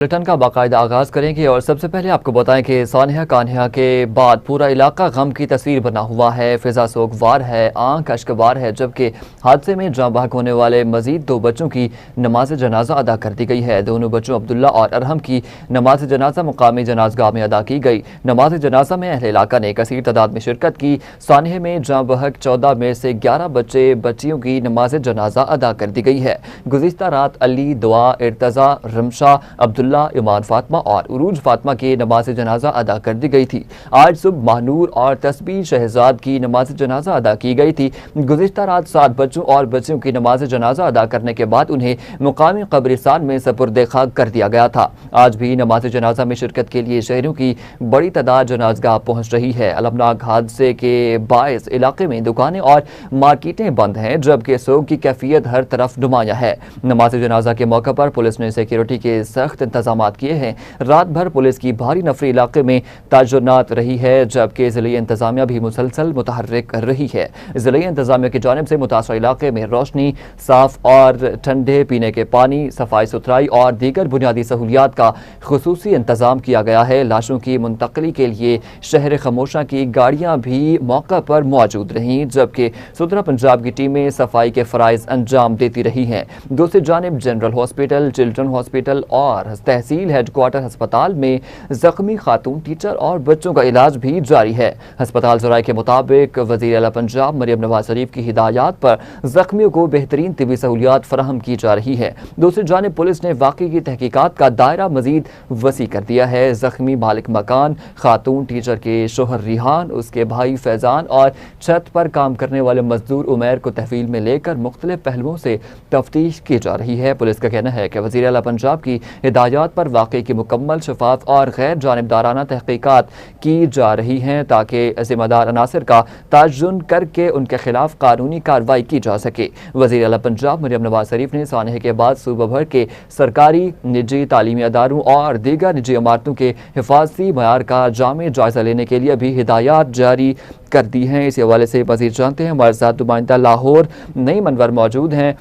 Bulletin का बाकायदा आगाज़ करेंगे और सबसे पहले आपको बताएं कि सानिया कान्हा के बाद पूरा इलाका गम की तस्वीर बना हुआ है। फिजा सोगवार है, आंख अश्कबार है, जबकि हादसे में जाँ बहक होने वाले मजीद 2 बच्चों की नमाज जनाजा अदा कर दी गई है। दोनों बच्चों अब्दुल्ला और अरहम की नमाज जनाजा मुकामी जनाजगाह में अदा की गई। नमाज जनाजा में अहले इलाका ने कसीर तादाद में शिरकत की। सानिया में जाँ बहक 14 में से 11 बच्चे बच्चियों की नमाज जनाजा अदा कर दी गई है। गुज़िश्ता रात अली, दुआ, इर्तज़ा, रमशा, अब्दुल्ला, इमान फातिमा और उरूज फातिमा की नमाज जनाजा अदा कर दी गई थी। आज सुबह महानूर और तस्बीह शहजाद की नमाज जनाजा अदा की गई थी। गुज़िश्ता रात 7 बच्चों और बच्चियों की नमाज जनाजा अदा करने के बाद उन्हें मुकामी कब्रिस्तान में सपुर्द खाक कर दिया गया था। आज भी नमाज जनाजा में शिरकत के लिए शहरों की बड़ी तादाद जनाजगाह पहुँच रही है। अलमनाक हादसे के बायस इलाके में दुकानें और मार्केटें बंद हैं, जबकि सोग की कैफियत हर तरफ नुमाया है। नमाज जनाजा के मौके पर पुलिस ने सिक्योरिटी के सख्त इंतजामात किए हैं। रात भर पुलिस की भारी नफरी इलाके में ताजुर्नात रही है, जबकि ज़िले इंतजामिया भी मुसलसल मुतहर्रिक रही है। ज़िले इंतजामिया की जानिब से मुतासरा इलाके में रोशनी, साफ और ठंडे पीने के पानी, सफाई सुथराई और दीगर बुनियादी सहूलियात का खुसूसी इंतजाम किया गया है। लाशों की मुंतकली के लिए शहर खमोशा की गाड़ियाँ भी मौका पर मौजूद रहीं, जबकि सुथरा पंजाब की टीमें सफाई के फ़राइज़ अंजाम देती रही हैं। दूसरी जानिब जनरल हॉस्पिटल, चिल्ड्रन हॉस्पिटल और तहसील हेडक्वार्टर अस्पताल में जख्मी खातून, टीचर और बच्चों का इलाज भी जारी है। अस्पताल ज़राए के मुताबिक वज़ीर आला पंजाब मरियम नवाज शरीफ की हिदायत पर जख्मियों को बेहतरीन तिबी सहूलियात फराहम की जा रही है। दूसरी जानिब पुलिस ने वाक़ई की तहकीकात का दायरा मजीद वसी कर दिया है। जख्मी मालिक मकान, खातून टीचर के शोहर रिहान, उसके भाई फैजान और छत पर काम करने वाले मजदूर उमैर को तहवील में लेकर मुख्तलिफ पहलुओं से तफ्तीश की जा रही है। पुलिस का कहना है कि वज़ीर आला पंजाब की हिदायत पर वाक़ई की मुकम्मल, शफाफ और गैर जानिबदाराना तहकीकात की जा रही हैं, ताकि ज़िम्मेदार अनासर का तयन करके उनके खिलाफ कानूनी कार्रवाई की जा सके। वज़ीर आला पंजाब मरियम नवाज शरीफ ने सानिया के बाद सूबा भर के सरकारी, निजी तालीमी अदारों और दीगर निजी इमारतों के हिफाजती मयार का जामे जायज़ा लेने के लिए भी हिदायत जारी कर दी हैं। इस हवाले से मज़ीद जानते हैं, हमारे साथ नुमाइंदा लाहौर नईम अनवर मौजूद हैं।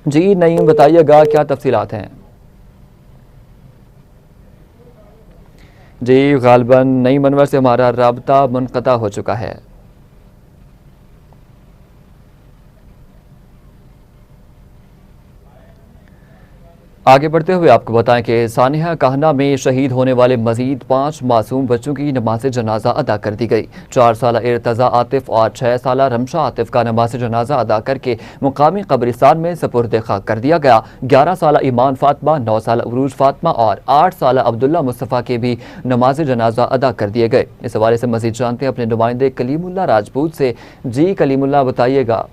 जी नईम, बताइएगा क्या तफसीलात हैं? जी गालिबन नईम अनवर से हमारा राब्ता मुनक़ता हो चुका है। आगे बढ़ते हुए आपको बताएं कि सानिया कान्हा में शहीद होने वाले मजीद 5 मासूम बच्चों की नमाज जनाजा अदा कर दी गई। 4 साल इर्तज़ा आतिफ और 6 साल रमशा आतिफ का नमाज जनाजा अदा करके मुकामी कब्रिस्तान में सपुर्द खाक कर दिया गया। 11 साल ईमान फातिमा, 9 साल उरूज फातिमा और 8 साल अब्दुल्ला मुस्तफ़ा के भी नमाज जनाजा अदा कर दिए गए। इस हवाले से मजीद जानते हैं अपने नुमाइंदे कलीमुल्लाह राजपूत से। जी कलीमुल्लाह, बताइएगा।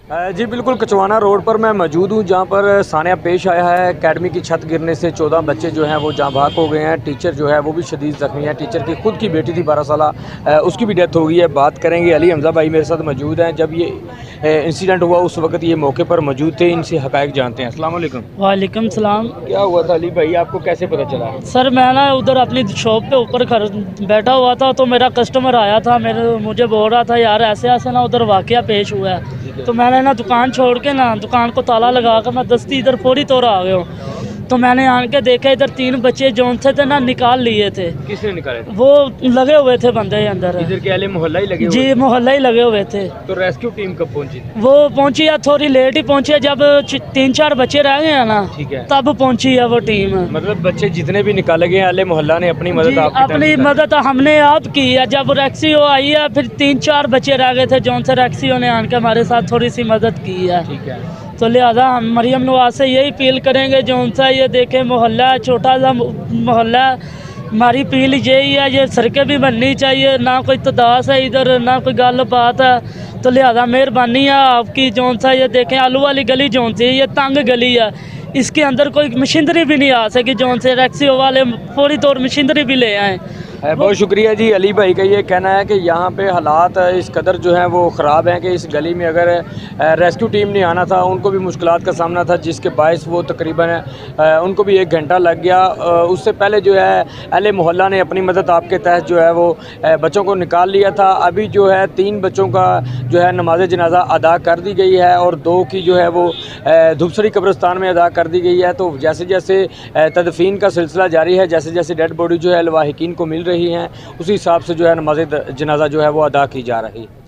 जी बिल्कुल, कचवाना रोड पर मैं मौजूद हूँ, जहाँ पर सानिया पेश आया है। एकेडमी की छत गिरने से 14 बच्चे जो हैं वो जाँ बहक हो गए हैं। टीचर जो है वो भी शदीद ज़ख्मी है। टीचर की खुद की बेटी थी 12 साल, उसकी भी डेथ हो गई है। बात करेंगे, अली हमजा भाई मेरे साथ मौजूद हैं। जब ये इंसिडेंट हुआ उस वक्त ये मौके पर मौजूद थे, इनसे हक़ाइक़ जानते हैं। अस्सलाम वालेकुम। वालेकुम सलाम। क्या हुआ था अली भाई, आपको कैसे पता चला? सर मैं ना उधर अपनी शॉप पे ऊपर बैठा हुआ था, तो मेरा कस्टमर आया था, मुझे बोल रहा था यार ऐसे ऐसे ना उधर वाक़या पेश हुआ है। तो मैंने ना दुकान छोड़ के ना दुकान को ताला लगा कर मैं दस्ती इधर फौरी तौर आ गया हूँ। तो मैंने आन के देखा इधर 3 बच्चे जौन थे ना निकाल लिए थे। किसने निकाले थे? वो लगे हुए थे बंदे अंदर। इधर के अहले मोहल्ला ही लगे हुए? जी मोहल्ला ही लगे हुए थे। तो रेस्क्यू टीम कब पहुंची? वो पहुंची है, थोड़ी लेट ही पहुंची है। जब 3-4 बच्चे रह गए हैं ना, ठीक है, तब पहुंची है वो टीम। मतलब बच्चे जितने भी निकाले गए अहले मोहल्ला ने अपनी मदद अपनी मदद हमने आप की है। जब रैक्सियो आई है फिर 3-4 बच्चे रह गए थे, जौन से रैक्सियो ने आन के हमारे साथ थोड़ी सी मदद की है। ठीक है, तो लिहाजा हम मरियम नवाज से यही अपील करेंगे, जौन सा ये देखें मोहल्ला छोटा सा मोहल्ला, हमारी अपील यही है, ये सड़कें भी बननी चाहिए। ना कोई तदास है इधर, ना कोई गल बात है। तो लिहाजा मेहरबानी है आपकी, जौन सा ये देखें आलू वाली गली जौन सी ये तंग गली है, इसके अंदर कोई मशीनरी भी नहीं आ सकी, जौन से रैक्सियो वाले पूरी तौर मशीनरी भी ले आए। बहुत शुक्रिया जी। अली भाई का ये कहना है कि यहाँ पे हालात इस कदर जो है वो ख़राब हैं कि इस गली में अगर रेस्क्यू टीम नहीं आना था, उनको भी मुश्किलात का सामना था, जिसके बायस वो तकरीबन उनको भी 1 घंटा लग गया। उससे पहले जो है अहले मोहल्ला ने अपनी मदद आपके तहत जो है वो बच्चों को निकाल लिया था। अभी जो है 3 बच्चों का जो है नमाज जनाजा अदा कर दी गई है और 2 की जो है वो धुपसरी कब्रिस्तान में अदा कर दी गई है। तो जैसे जैसे तदफीन का सिलसिला जारी है, जैसे जैसे डेड बॉडी जो है लवाहिकीन को मिल रही हैं, उसी हिसाब से जो है नमाज जनाजा जो है वो अदा की जा रही है।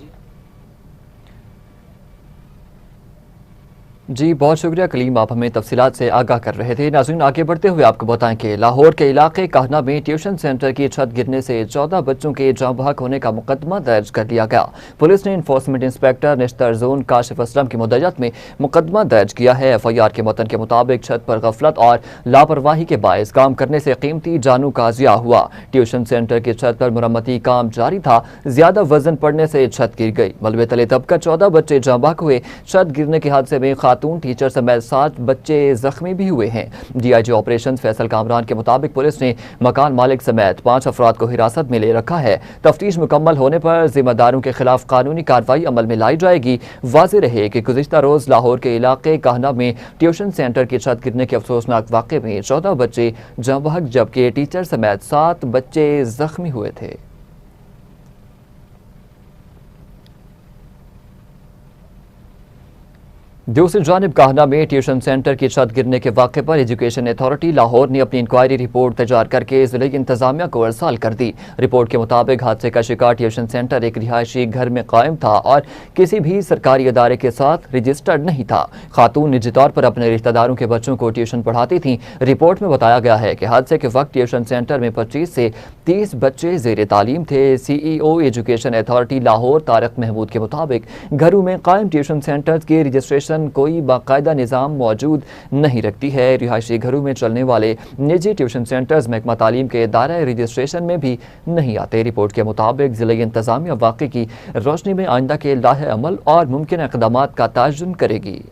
जी बहुत शुक्रिया कलीम, आप हमें तफसीलात से आगाह कर रहे थे। नाज़रीन आगे बढ़ते हुए आपको बताएं कि लाहौर के इलाके काहना में ट्यूशन सेंटर की छत गिरने से 14 बच्चों के जाँ बहक होने का मुकदमा दर्ज कर लिया गया। पुलिस ने enforcement inspector Nishtar zone Kashif Aslam की मुद्दत में मुकदमा दर्ज किया है। FIR के मतन के मुताबिक छत पर गफलत और लापरवाही के बायस काम करने से कीमती जानों का ज़िया हुआ। ट्यूशन सेंटर की छत पर मुरम्मती काम जारी था, ज्यादा वजन पड़ने से छत गिर गई। मलबे तले दबकर 14 बच्चे जाँ बहक हुए। छत गिरने के हादसे में खातून टीचर समेत 7 बच्चे जख्मी भी हुए हैं। DIG ऑपरेशन फैसल कामरान के मुताबिक पुलिस ने मकान मालिक समेत 5 अफराद को हिरासत में ले रखा है। तफ्तीश मुकम्मल होने पर जिम्मेदारों के खिलाफ कानूनी कार्रवाई अमल में लाई जाएगी। वाज़ेह रहे कि गुज़िश्ता रोज लाहौर के इलाके काहना में ट्यूशन सेंटर की छत गिरने के अफसोसनाक वाक़े में 14 बच्चे जाँ बहक जबकि टीचर समेत 7 बच्चे जख्मी हुए थे। दूसरी जानिब काहना में ट्यूशन सेंटर की छत गिरने के वाक़े पर एजुकेशन अथॉरिटी लाहौर ने अपनी इंक्वायरी रिपोर्ट तैयार करके ज़िले इंतजामिया को अरसाल कर दी। रिपोर्ट के मुताबिक हादसे का शिकार ट्यूशन सेंटर एक रिहायशी घर में कायम था और किसी भी सरकारी अदारे के साथ रजिस्टर्ड नहीं था। खातून निजी तौर पर अपने रिश्तेदारों के बच्चों को ट्यूशन पढ़ाती थीं। रिपोर्ट में बताया गया है कि हादसे के वक्त ट्यूशन सेंटर में 25 से 30 बच्चे ज़ेर तालीम थे। CEO education authority Lahore Tariq Mahmood के मुताबिक घरों में कायम ट्यूशन सेंटर्स के रजिस्ट्रेशन कोई बाकायदा निज़ाम मौजूद नहीं रखती है। रिहायशी घरों में चलने वाले निजी ट्यूशन सेंटर्स महकमा तालीम के दायरे रजिस्ट्रेशन में भी नहीं आते। रिपोर्ट के मुताबिक ज़िले इंतजामिया वाक़े की रोशनी में आइंदा के लाहे अमल और मुमकिन इक़दामात का तयन करेगी।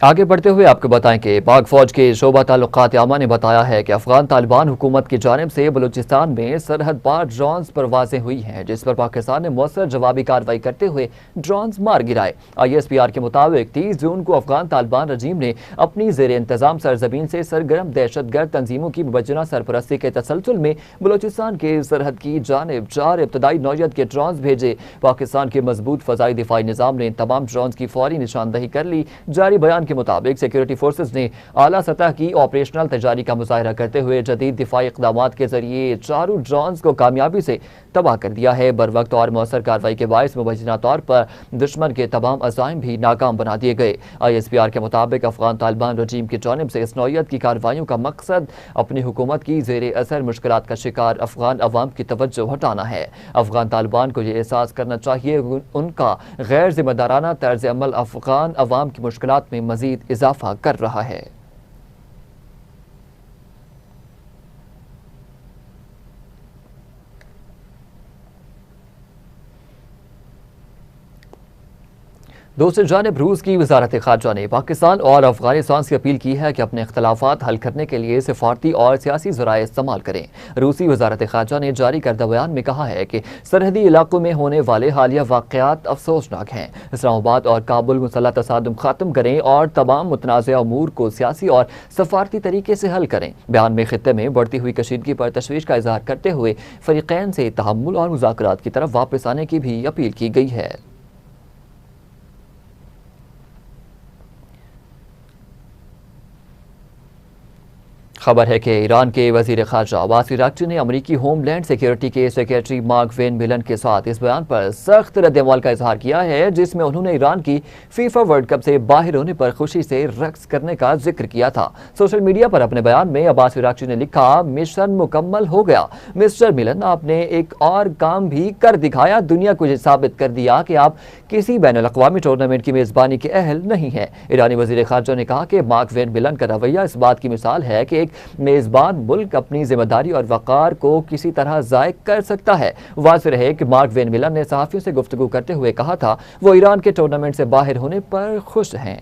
आगे बढ़ते हुए आपको बताएं कि पाक फौज के शोबा ताल्लुकात आमा ने बताया है कि अफगान तालिबान हुकूमत की जानिब से बलूचिस्तान में सरहद पार ड्रोन्स परवाजें हुई हैं, जिस पर पाकिस्तान ने मौसर जवाबी कार्रवाई करते हुए ड्रोन्स मार गिराए। ISPR के मुताबिक 30 जून को अफगान तालिबान रजीम ने अपनी जेर इंतजाम सरजमीन से सरगर्म दहशतगर्द तंजीमों की मुबज्जना सरपरस्ती के तसलसल में बलूचिस्तान के सरहद की जानिब 4 इब्तदाई नौयत के ड्रोन्स भेजे। पाकिस्तान के मजबूत फ़ज़ाई दिफाई निज़ाम ने इन तमाम ड्रोन्स की फौरी निशानदही कर ली। जारी बयान के मुताबिक सिक्योरिटी फोर्सेस ने आला सतह की ऑपरेशनल तैयारी का मुजाहरा करते हुए जदीद दिफाई इक़दामात के जरिए 4 ड्रोन्स को कामयाबी से तबाह कर दिया है। बर वक्त और मौसर कार्रवाई के बायस मुबैना तौर पर दुश्मन के तमाम अज़ाइम भी नाकाम बना दिए गए। ISPR के मुताबिक अफगान तालिबान रजीम की जानिब से इस नौयत की कार्रवाइयों का मकसद अपनी हुकूमत की जेर असर मुश्किलात का शिकार अफगान अवाम की तवज्जो हटाना है। अफगान तालिबान को यह एहसास करना चाहिए उनका गैर जिम्मेदाराना तर्ज अमल अफगान अवाम की मुश्किलात में मजीद इजाफा कर रहा है। दूसरी जानिब रूस की वजारत खारजा ने पाकिस्तान और अफगानिस्तान से अपील की है कि अपने इख्तलाफात हल करने के लिए सिफारती और सियासी ज़राए इस्तेमाल करें। रूसी वजारत खारजा ने जारी करदा बयान में कहा है कि सरहदी इलाकों में होने वाले हालिया वाक़यात अफसोसनाक हैं। इस्लामाबाद और काबुल मुसल्लह तसादुम ख़त्म करें और तमाम मुतनाज़ा अमूर को सियासी और सफारती तरीके से हल करें। बयान में खित्ते में बढ़ती हुई कशीदगी पर तशवीश का इजहार करते हुए फ़रीक़ैन से तहम्मुल और मुज़ाकरात की तरफ वापस आने की भी अपील की गई है। खबर है कि ईरान के वजीर खारजा अब्बास अराग़ची ने अमरीकी होमलैंड सिक्योरिटी के सेक्रेटरी मार्क वेन मिलन के साथ इस बयान पर सख्त रद्द-ए-अमल का इजहार किया है, जिसमें उन्होंने ईरान की फीफा वर्ल्ड कप से बाहर होने पर खुशी से रक्स करने का जिक्र किया था। सोशल मीडिया पर अपने बयान में अब्बास अराग़ची ने लिखा, मिशन मुकम्मल हो गया मिस्टर मिलन, आपने एक और काम भी कर दिखाया, दुनिया को यह साबित कर दिया कि आप किसी बैनुल-अक़वामी टूर्नामेंट की मेज़बानी के अहल नहीं है। ईरानी वजीर खारजा ने कहा कि मार्क वेन मिलन का रवैया इस बात की मिसाल है कि एक एक मेज़बान मुल्क अपनी जिम्मेदारी और वक़ार को किसी तरह ज़ाय कर सकता है। वाज़ेह रहे कि मार्क वेन मिलन ने सहाफ़ियों से गुफ्तगू करते हुए कहा था वो ईरान के टूर्नामेंट से बाहर होने पर खुश हैं।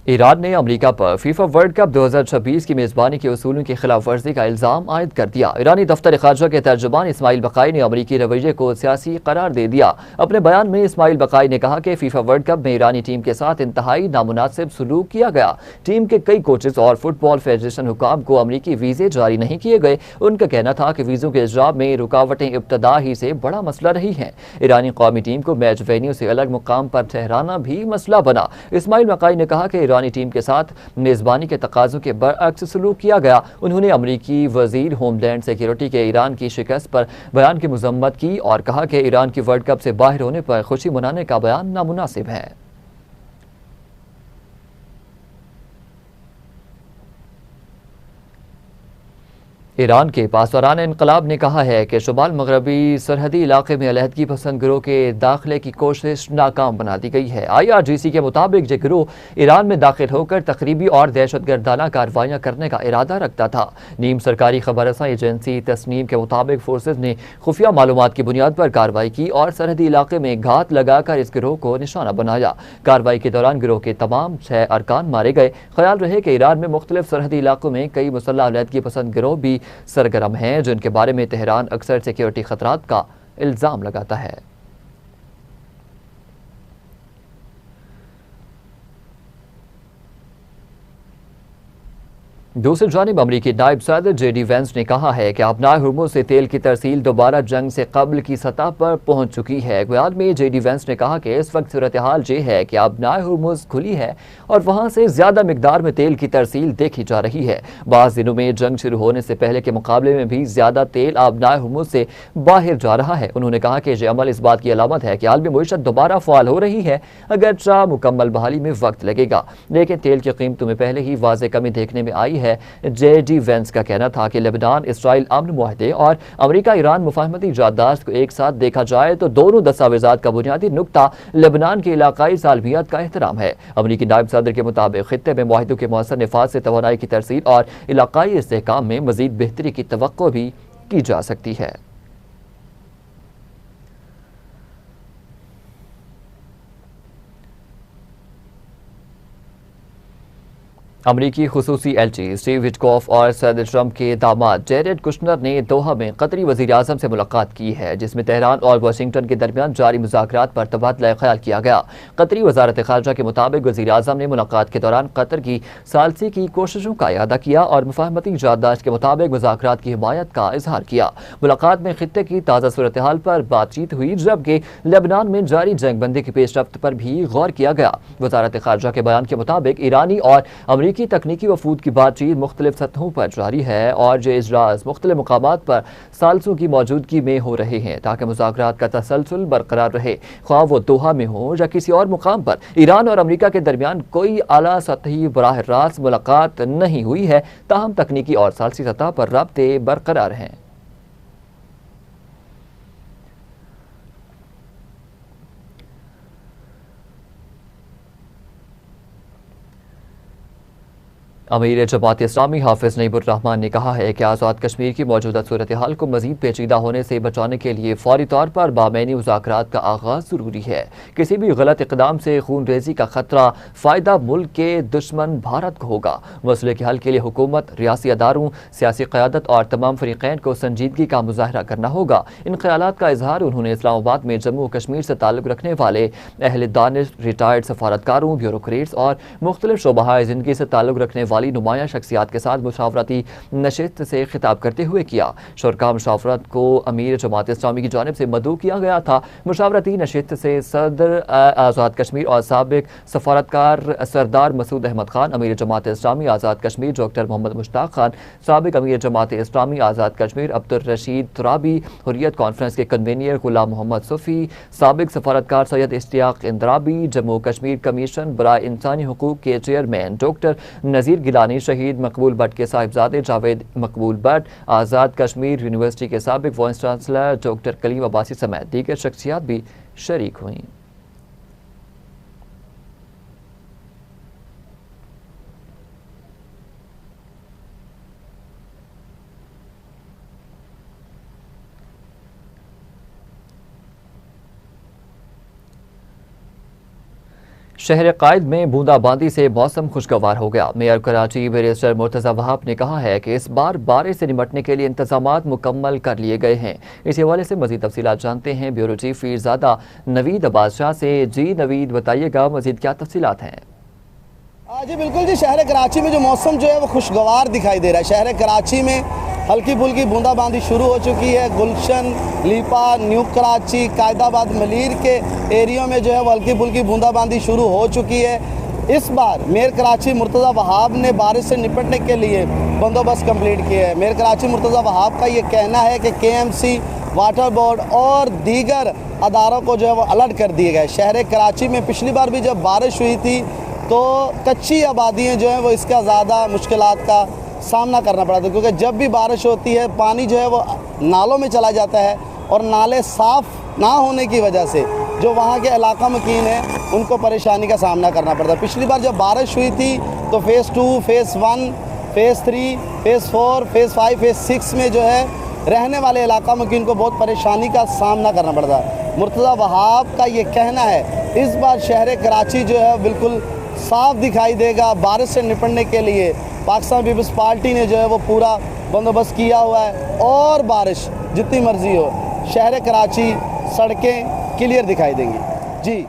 ईरान ने अमेरिका पर फीफा वर्ल्ड कप 2026 की मेज़बानी के उसूलों की खिलाफ वर्जी का इल्ज़ाम आयद कर दिया। ईरानी दफ्तर ख़ारजा के तर्जुमान इस्माइल बक़ाई ने अमेरिकी रवैये को सियासी करार दे दिया। अपने बयान में इस्माइल बक़ाई ने कहा कि फीफा वर्ल्ड कप में ईरानी टीम के साथ इंतहाई नामुनासिब सलूक किया गया। टीम के कई कोचेस और फुटबॉल फेडरेशन हुकाम को अमेरिकी वीज़े जारी नहीं किए गए। उनका कहना था कि वीज़ों के इजरा में रुकावटें इब्तदा ही से बड़ा मसला रही हैं। ईरानी कौमी टीम को मैच वेन्यू से अलग मुकाम पर ठहराना भी मसला बना। इस्माइल बक़ाई ने कहा कि ईरानी टीम के साथ मेज़बानी के तकाज़ों के बरअक्स सलूक किया गया। उन्होंने अमरीकी वज़ीर होमलैंड सिक्योरिटी के ईरान की शिकस्त पर बयान की मज़म्मत की और कहा कि ईरान की वर्ल्ड कप से बाहर होने पर खुशी मनाने का बयान नामुनासिब है। ईरान के पासवारान इनकलाब ने कहा है कि शुमाल मगरबी सरहदी इलाके में अलहदगी पसंद गिरोह के दाखिले की कोशिश नाकाम बना दी गई है। IRGC के मुताबिक ये गिरोह ईरान में दाखिल होकर तकरीबी और दहशतगर्दाना कार्रवाइयाँ करने का इरादा रखता था। नीम सरकारी खबररसा एजेंसी तस्नीम के मुताबिक फोर्सेज ने खुफिया मालूमात की बुनियाद पर कार्रवाई की और सरहदी इलाके में घात लगाकर इस गिरोह को निशाना बनाया। कार्रवाई के दौरान गिरोह के तमाम 6 अरकान मारे गए। ख्याल रहे कि ईरान में मुख्तलिफ सरहदी इलाकों में कई मुसल्लह अलहदगी पसंद गिरोह भी सरगर्म हैं जिनके बारे में तेहरान अक्सर सिक्योरिटी खतरात का इल्जाम लगाता है। दूसरी जानिब अमरीकी नायब सदर JD वेंस ने कहा है कि अपनाए हुर्मुज़ से तेल की तरसील दोबारा जंग से कबल की सतह पर पहुंच चुकी है। बयान में JD वेंस ने कहा कि इस वक्त सूरत हाल ये है कि अपनाए हुर्मुज़ खुली है और वहां से ज्यादा मिकदार में तेल की तरसील देखी जा रही है। बाज़ दिनों में जंग शुरू होने से पहले के मुकाबले में भी ज्यादा तेल अपनाए हुर्मुज़ से बाहर जा रहा है। उन्होंने कहा कि यह अमल इस बात की अलामत है कि आलमी मईशत दोबारा फ़ाल हो रही है, अगरचे मुकम्मल बहाली में वक्त लगेगा, लेकिन तेल की कीमतों में पहले ही वाज़ेह कमी देखने में आई है। JD वेंस का कहना था कि लेबनान इसराइल अमन मुआहदे और अमेरिका ईरान मुफाहमती याददाश्त को एक साथ देखा जाए तो दोनों दस्तावेजात का बुनियादी नुक्ता लेबनान की इलाकाई सालमियत का एहतराम है। अमरीकी नायब सदर के मुताबिक खित्ते में मुआहदों के मौसर नफाज से तवानाई की तरसील और इलाकाई इस्तेहकाम में मजीद बेहतरी की तवक्को भी की जा सकती है। अमरीकी खुसूसी एलची स्टीव विटकॉफ और सदर ट्रंप के दामाद जेरेड कुशनर ने दोहा में कतरी वज़ीर आज़म से मुलाकात की है, जिसमें तेहरान और वाशिंगटन के दरमियान जारी मुज़ाकरात पर तबादला ख्याल किया गया। कतरी वजारत ख़ारजा के मुताबिक वज़ीर आज़म ने मुलाकात के दौरान कतर की सालसी की कोशिशों का इयादा किया और मुफाहमती याददाश्त के मुताबिक मुज़ाकरात की हिमायत का इजहार किया। मुलाकात में खित्ते की ताज़ा सूरत हाल पर बातचीत हुई, जबकि लेबनान में जारी जंगबंदी की पेशरफ्त पर भी गौर किया गया। वजारत ख़ारजा के बयान के मुताबिक ईरानी और अमरीकी तकनीकी वफूद की बातचीत मुख्तलिफ सतहों पर जारी है और ये इजराज मुख्तलिफ मुकामात पर सालसों की मौजूदगी में हो रहे हैं ताकि मुज़ाकरात का तसलसल बरकरार रहे, ख्वाह वो दोहा में हो या किसी और मुकाम पर। ईरान और अमरीका के दरमियान कोई आला सतही बराह रास्त मुलाकात नहीं हुई है, ताहम तकनीकी और सालसी सतह पर राब्ते बरकरार हैं। अमीर जमात इस्लामी हाफिज नईमुर रहमान ने कहा है कि आज़ाद कश्मीर की मौजूदा सूरत हाल को मजीद पेचीदा होने से बचाने के लिए फौरी तौर पर बामैनी मुज़ाकरात का आगाज़ ज़रूरी है। किसी भी गलत इक़दाम से खून रेजी का खतरा फ़ायदा मुल्क के दुश्मन भारत को होगा। मसले के हल के लिए हुकूमत, रियासी अदारों, सियासी क़यादत और तमाम फ़रीक़ैन को संजीदगी का मुज़ाहरा करना होगा। इन ख़यालात का इजहार उन्होंने इस्लामाबाद में जम्मू कश्मीर से ताल्लुक़ रखने वाले अहले दानिश, रिटायर्ड सफारतकारों, ब्यूरोक्रेट्स और मुख्तलिफ शोबाए ज़िंदगी से ताल्लुक़ रखने वाली नुमाया शख्सियात के साथ मुशावरती नशिस्त से खिताब करते हुए किया। शुरका मुशावरत को अमीर जमात इस्लामी की जानिब से मदऊ किया गया था। मुशावरती नशिस्त से सदर आज़ाद कश्मीर और साबिक सफारतकार सरदार मसूद अहमद खान, अमीर जमात इस्लामी आज़ाद कश्मीर डॉक्टर मोहम्मद मुश्ताक खान, साबिक अमीर जमात इस्लामी आज़ाद कश्मीर अब्दुल रशीद तुराबी, हुर्रियत कॉन्फ्रेंस के कन्वीनियर गुलाम मोहम्मद सूफ़ी, साबिक सफारतकार सैयद इश्तियाक इंद्राबी, जम्मू कश्मीर कमीशन बराए इंसानी हुकूक के चेयरमैन डॉक्टर नज़ीर गिलानी, शहीद मकबूल भट्ट के साहिबजादे जावेद मकबूल भट्ट, आज़ाद कश्मीर यूनिवर्सिटी के साबिक vice chancellor doctor Kaleem Abbasi समेत दीगर शख्सियात भी शरीक हुई। शहर कायद में बूंदाबांदी से मौसम खुशगवार हो गया। मेयर कराची बैरिस्टर मुर्तज़ा वहाब ने कहा है कि इस बार बारिश से निपटने के लिए इंतजामात मुकम्मल कर लिए गए हैं। इस हवाले से मजीद तफसीलात जानते हैं ब्यूरो चीफ फीरजादा नवीद बादशाह से। जी नवीद, बताइएगा मजीद क्या तफसीलात हैं? जी बिल्कुल जी, शहर कराची में जो मौसम जो है वो खुशगवार दिखाई दे रहा है। शहर कराची में हल्की फुल्की बूंदाबांदी शुरू हो चुकी है। गुलशन, लीपा, न्यू कराची, कायदाबाद, मलीर के एरिया में जो है वो हल्की फुल्की बूंदाबांदी शुरू हो चुकी है। इस बार मेयर कराची मुर्तज़ा वहाब ने बारिश से निपटने के लिए बंदोबस्त कंप्लीट किया है। मेयर कराची मुर्तज़ा वहाब का ये कहना है कि KMC, वाटर बोर्ड और दीगर अदारों को जो है वो अलर्ट कर दिए गए। शहर कराची में पिछली बार भी जब बारिश हुई थी तो कच्ची आबादियाँ जो हैं वो इसका ज़्यादा मुश्किलात का सामना करना पड़ा था, क्योंकि जब भी बारिश होती है पानी जो है वो नालों में चला जाता है और नाले साफ़ ना होने की वजह से जो वहाँ के इलाका मकीन है उनको परेशानी का सामना करना पड़ता है। पिछली बार जब बारिश हुई थी तो phase 2, phase 1, phase 3, phase 4, phase 5, phase 6 में जो है रहने वाले इलाका मकीन को बहुत परेशानी का सामना करना पड़ता है। मुर्तज़ा वहाब का ये कहना है इस बार शहर कराची जो है बिल्कुल साफ दिखाई देगा। बारिश से निपटने के लिए पाकिस्तान पीपल्स पार्टी ने जो है वो पूरा बंदोबस्त किया हुआ है और बारिश जितनी मर्जी हो शहर कराची सड़कें क्लियर दिखाई देंगी।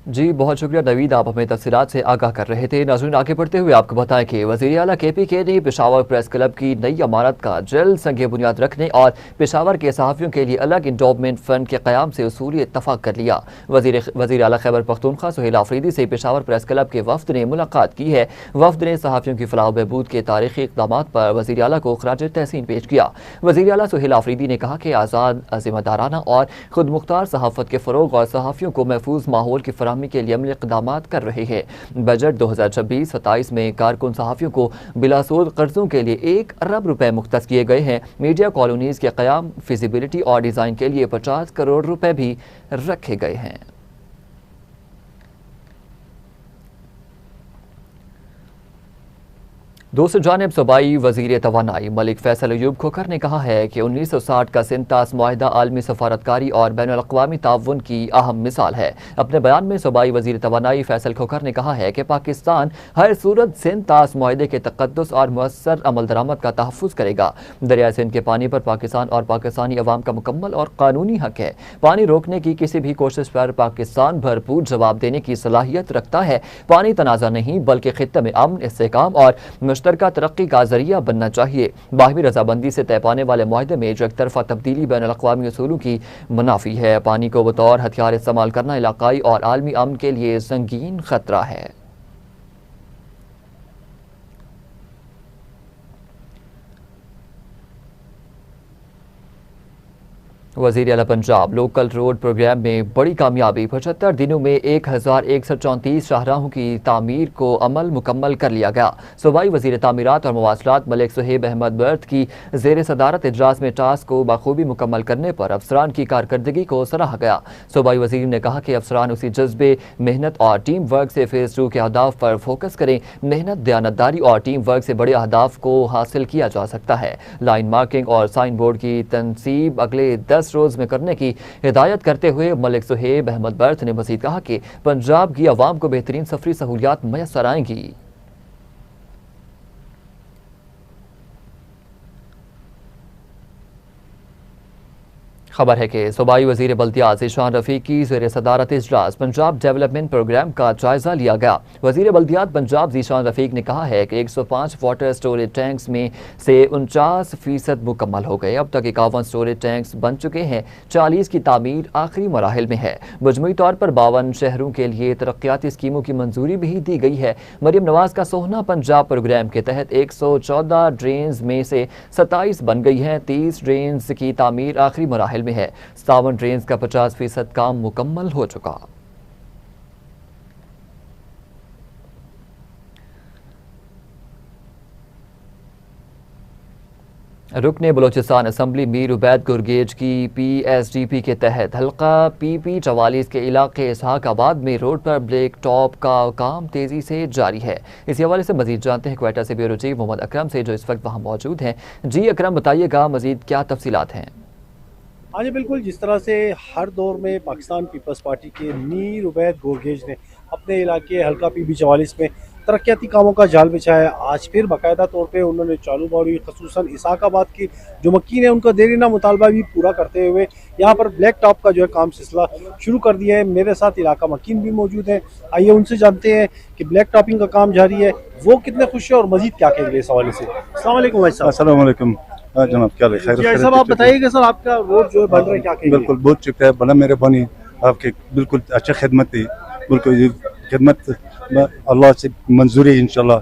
जी बहुत शुक्रिया नवीद, आप हमें तफसीलात से आगाह कर रहे थे। नाज़रीन, आगे बढ़ते हुए आपको बताएं कि वज़ीर आला KPK ने पेशावर प्रेस क्लब की नई इमारत का जल्द संगे बुनियाद रखने और पेशावर के सहाफ़ियों के लिए अलग इंडोमेंट फ़ंड के क़याम से उसूली इत्तफ़ाक़ कर लिया। वज़ीर आला खैबर पख्तूनख्वा सुहेल आफरीदी से पेशावर प्रेस क्लब के वफ़द ने मुलाकात की है। वफ़द ने सहाफ़ियों की फलाह बहबूद के तारीख़ी इक़दाम पर वज़ीर आला को ख़राज तहसीन पेश किया। वज़ीर आला सुहेल आफरीदी ने कहा कि आज़ाद, ज़िम्मेदाराना और खुद मुख्तार सहाफ़त के फ़रोग़ और सहाफ़ियों को महफूज माहौल की फराहमी के लिए अमली इक़दामात कर रहे हैं। बजट 2026-27 में कारकुन सहाफ़ियों को बिलासूद कर्ज़ों के लिए 1 अरब रुपए मुख्तस किए गए हैं। मीडिया कॉलोनीज़ के क़याम, फिजिबिलिटी और डिज़ाइन के लिए 50 करोड़ रुपए भी रखे गए हैं। दूसरी जानिब सूबाई वज़ीर तवानाई मलिक फैसल अयूब खोखर ने कहा है कि 1960 का सिंतास मुआहिदा आलमी सफारतकारी और बैनुल-अक़वामी ताउन की अहम मिसाल है। अपने बयान में सूबाई वज़ीर तवानाई फैसल खोखर ने कहा है कि पाकिस्तान हर सूरत सिंतास मुआहिदे के तक़द्दुस और मुअस्सर अमल दरामद का तहफ़्फ़ुज़ करेगा। दरिया सिंध के पानी पर पाकिस्तान और पाकिस्तानी अवाम का मुकम्मल और कानूनी हक है। पानी रोकने की किसी भी कोशिश पर पाकिस्तान भरपूर जवाब देने की सलाहियत रखता है। पानी तनाज़ा नहीं बल्कि खित्ते में अमन, इस्तेहकाम और मुश्तरका तरक्की का जरिया बनना चाहिए। बाहमी रजाबंदी से तय पाने वाले मुआहदे में एक तरफा तब्दीली बैनुल-अक़वामी उसूलों की मुनाफी है। पानी को बतौर हथियार इस्तेमाल करना इलाकाई और आलमी अमन के लिए संगीन खतरा है। वज़ीर आला पंजाब लोकल रोड प्रोग्राम में बड़ी कामयाबी, 75 दिनों में 1134 शाहराहों की तामीर को अमल मुकम्मल कर लिया गया। सूबाई वज़ीर तामीरात और मवासलात मलिक सुहेब अहमद बर्थ की ज़ेर सदारत इजलास में टास्क को बखूबी मुकम्मल करने पर अफसरान की कारकर्दगी को सराहा गया। सूबाई वज़ीर ने कहा कि अफसरान उसी जज्बे, मेहनत और टीम वर्क से फ़ेज़ 2 के अहदाफ पर फोकस करें। मेहनत, दयानतदारी और टीम वर्क से बड़े अहदाफ को हासिल किया जा सकता है। लाइन मार्किंग और साइन बोर्ड की तनसीब अगले 10 रोज़ में करने की हिदायत करते हुए मलिक सुहेब अहमद बर्थ ने मज़ीद कहा कि पंजाब की आवाम को बेहतरीन सफरी सहूलियात मैसर आएंगी। खबर है कि सूबाई वज़ीर बल्दियात ज़ीशान रफ़ीक की ज़ेर सदारत इजलास पंजाब डेवलपमेंट प्रोग्राम का जायज़ा लिया गया। वज़ीर बल्दियात पंजाब ज़ीशान रफ़ीक ने कहा है कि 105 वाटर स्टोरेज टैंक्स में से 49% मुकम्मल हो गए। अब तक 51 स्टोरेज टैंक्स बन चुके हैं। 40 की तामीर आखिरी मराहिल में है। मजमूई तौर पर 52 शहरों के लिए तरक्याती स्कीमों की मंजूरी भी दी गई है। मरियम नवाज का सोहना पंजाब प्रोग्राम के तहत 114 ड्रेन्स में से 27 बन गई हैं। 30 ड्रेन्स की तामीर आखिरी मराहिल में है। 57 ड्रेन्स का 50% काम मुकम्मल हो चुका। रुकने बलोचिस्तान असम्बली मीर उबैद गुरगेज की PSDP के तहत हल्का PP 44 के इलाके इसहाकाबाद में रोड पर ब्लैक टॉप का काम तेजी से जारी है। इस हवाले से मजीद जानते हैं क्वेटा से ब्यूरो चीफ मोहम्मद अकरम से, जो इस वक्त वहाँ मौजूद हैं। जी अकरम, बताइएगा मजीद क्या तफसीलात हैं? हाँ जी बिल्कुल, जिस तरह से हर दौर में पाकिस्तान पीपल्स पार्टी के मीर उबैद गोरगेज ने अपने इलाके हल्का PB44 में तरक्याती कामों का जाल बिछाया, आज फिर बाकायदा तौर पे उन्होंने चालू बाड़ी खसूसन इसाकाबाद की जो मक्कीन है उनका देरीना मुतालबा भी पूरा करते हुए यहाँ पर ब्लैक टॉप का जो है काम सिलसिला शुरू कर दिया है। मेरे साथ इलाका मक्कीन भी मौजूद हैं, आइए उनसे जानते हैं कि ब्लैक टॉपिंग का काम जारी है, वो कितने खुश हैं और मजीद क्या कहेंगे इस हवाले से। अस्सलाम वालेकुम भाई साहब। अस्सलाम वालेकुम। हाँ जनाब, क्या हाल है? जी साहब, आप बताइएगा सर, आपका रोड जो है बन रहा है, क्या कहेंगे? बिल्कुल बहुत शुक्रिया, बड़ा मेहरबानी आपके, बिल्कुल अच्छा खिदमत थी, बिल्कुल ये खिदमत अल्लाह से मंजूरी इंशाल्लाह।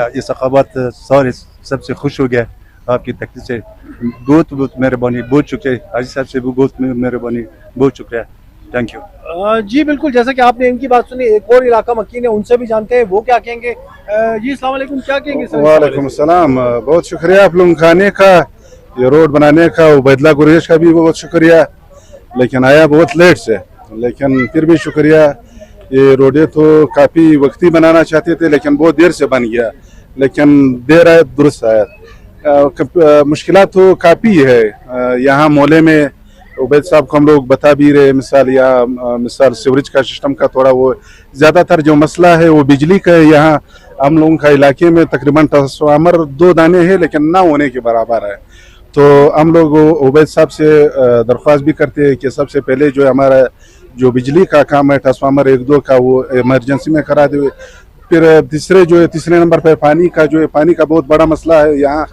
ये सखावत सारे सबसे खुश हो गया आपकी तकलीफ से, बहुत बहुत मेहरबानी, बहुत शुक्रिया। हाजी साहब से भी बहुत मेहरबानी, बहुत शुक्रिया, थैंक यू। जी बिल्कुल, जैसा कि आपने इनकी बात सुनी, एक और इलाका मक्कीन है, उनसे भी जानते हैं वो क्या कहेंगे। जी अस्सलाम वालेकुम, क्या कहेंगे सर? वालेकुम सलाम, बहुत शुक्रिया आप लोगों का आने का, ये रोड बनाने का, उबैदुल्लाह गुरेश का भी बहुत शुक्रिया, लेकिन आया बहुत लेट से, लेकिन फिर भी शुक्रिया। ये रोडें तो काफ़ी वक्ती बनाना चाहते थे लेकिन बहुत देर से बन गया, लेकिन देर आया दुरुस्त आया। मुश्किलात तो काफ़ी है यहाँ मोहल्ले में, उबैद साहब को हम लोग बता भी रहे, मिसाल सीवरेज का सिस्टम का थोड़ा वो ज़्यादातर जो मसला है वो बिजली का है। यहाँ हम लोगों का इलाके में तकरीबन ट्रांसफार्मर 2 दाने हैं लेकिन ना होने के बराबर है। तो हम लोग उबैद साहब से दरख्वास्त भी करते हैं कि सबसे पहले जो हमारा जो बिजली का काम है ट्रांसफार्मर 1-2 का वो इमरजेंसी में करा दे। फिर तीसरे नंबर पर पानी का जो है, पानी का बहुत बड़ा मसला है यहाँ,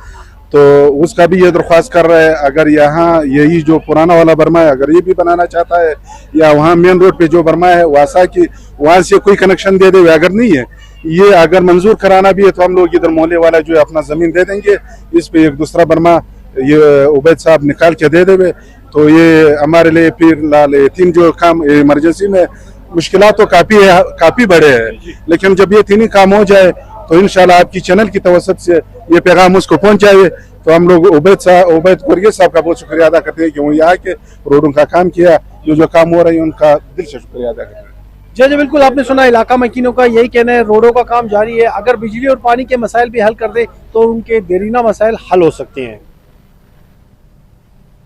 तो उसका भी ये दरख्वास्त कर रहा है, अगर यहाँ यही जो पुराना वाला बर्मा है अगर ये भी बनाना चाहता है, या वहाँ मेन रोड पे जो बर्मा है वासा की वहाँ से कोई कनेक्शन दे दे, अगर नहीं है ये अगर मंजूर कराना भी है तो हम लोग इधर मोहल्ले वाला जो है अपना ज़मीन दे देंगे, इस पे एक दूसरा बर्मा ये उबैद साहब निकाल के दे देवे। तो ये हमारे लिए फिर लाल 3 जो काम इमरजेंसी में मुश्किलात तो काफ़ी बड़े हैं, लेकिन जब ये 3 काम हो जाए तो इंशाल्लाह आपकी चैनल की तवसत से ये पैगाम उसको पहुंच जाए। तो हम लोग उबैद गुरगेज साहब का बहुत शुक्रिया अदा करते हैं कि वो यहाँ के रोडों का काम किया, जो काम हो रहा है उनका दिल से शुक्रिया अदा करते हैं। जी बिल्कुल, आपने सुना इलाका मकीनों का यही कहना है, रोडों का काम जारी है, अगर बिजली और पानी के मसाइल भी हल कर दे तो उनके देरीना मसाइल हल हो सकते हैं।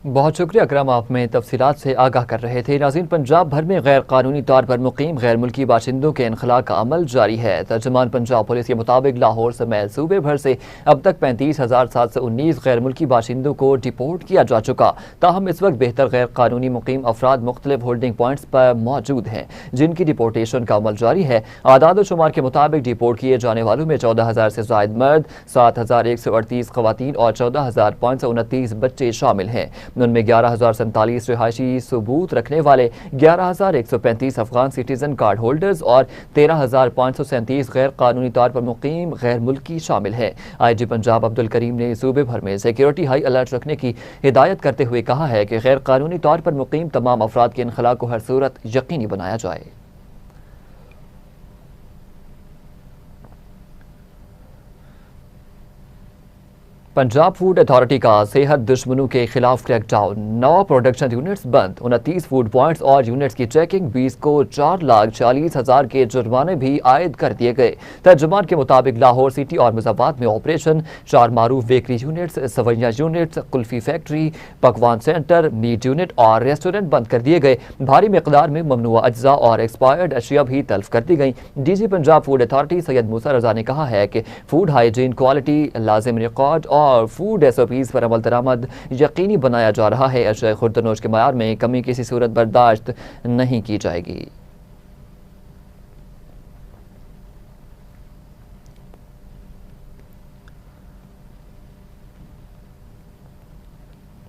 बहुत शुक्रिया अकरम, आप में तफसीलात से आगाह कर रहे थे। नाज़रीन, पंजाब भर में गैर कानूनी तौर पर मुकीम गैर मुल्की बाशिंदों के इनखला का अमल जारी है। तर्जुमान पंजाब पुलिस के मुताबिक लाहौर समेत सूबे भर से अब तक 35,719 गैर मुल्की बाशिंदों को डिपोर्ट किया जा चुका। ताहम इस वक्त बेहतर गैर कानूनी मुकीम अफराद मुख्तलिफ होल्डिंग पॉइंट्स पर मौजूद हैं जिनकी डिपोर्टेशन का अमल जारी है। आदाद शुमार के मुताबिक डिपोर्ट किए जाने वालों में 14,000 से ज़ायद मर्द, 7,138 खवातीन और 14,529 बच्चे शामिल हैं। उनमें 11,047 रिहायशी सबूत रखने वाले 11,135 अफगान सिटीजन कार्ड होल्डर्स और 13,537 गैर कानूनी तौर पर मुकीम गैर मुल्की शामिल हैं। IG पंजाब अब्दुल करीम ने सूबे भर में सिक्योरिटी हाई अलर्ट रखने की हिदायत करते हुए कहा है कि गैर कानूनी तौर पर मुकीम तमाम अफराद के इनखला को हर सूरत यकीनी बनाया जाए। पंजाब फूड अथॉरिटी का सेहत दुश्मनों के खिलाफ क्रैकडाउन, 9 प्रोडक्शन यूनिट्स बंद, 29 फूड पॉइंट्स और यूनिट्स की चेकिंग, 20 को 4,40,000 के जुर्माने भी आयद कर दिए गए। तर्जुमान के मुताबिक लाहौर सिटी और मुज़फ्फराबाद में ऑपरेशन, 4 मारूफ बेकरी यूनिट्स, सवैया यूनिट्स, कुल्फी फैक्ट्री, पकवान सेंटर, मीट यूनिट और रेस्टोरेंट बंद कर दिए गए। भारी मिकदार में ममनुआ अज्जा और एक्सपायर्ड अशिया भी तल्फ कर दी गई। DG Punjab food authority Syed Musa Raza ने कहा है कि फूड हाइजीन, क्वालिटी, लाजिम रिकॉर्ड और फूड SOPs पर अमल दरामद यकीनी बनाया जा रहा है। अशय खुर्दनोश के मयार में कमी किसी सूरत बर्दाश्त नहीं की जाएगी।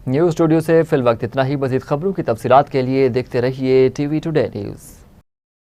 न्यूज़ स्टूडियो से फिल वक्त इतना ही। मज़ीद खबरों की तफसीलात के लिए देखते रहिए TV टुडे न्यूज़।